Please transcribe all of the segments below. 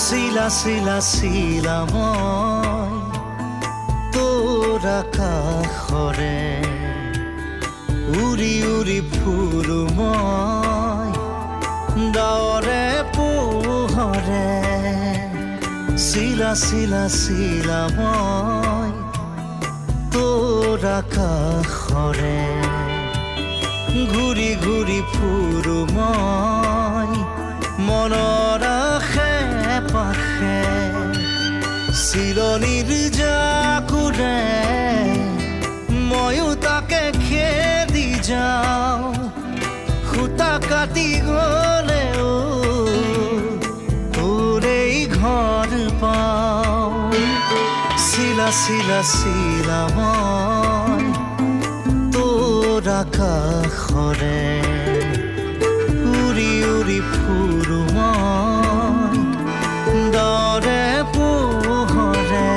চিলা চিলা চিলা মই তোৰ আকাশৰে উৰি উৰি ফুৰো মই ডাৱৰে পোহৰে চিলা চিলা চিলা মই তোৰ আকাশৰে ঘূৰি ঘূৰি ফুৰো মই মনৰ আশে পাশে চিলনিৰ জাকুৰে ময়ো তাকে খেদি যাওঁ সূতা কাটি গ'লেও তোৰেই ঘৰ পাওঁ চিলা চিলা চিলা মই তোৰ আকাশৰে উৰি উৰি ফুৰো মই ডাৱৰে পোহৰে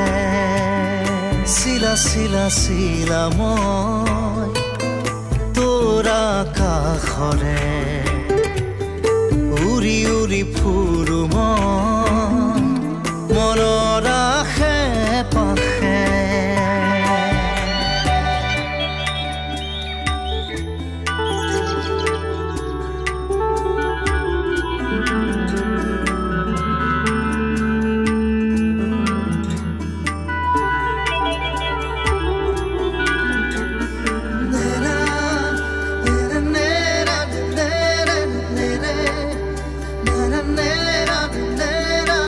চিলা চিলা চিলা মই তোৰ আকাশৰে উৰি উৰি ফুৰো মই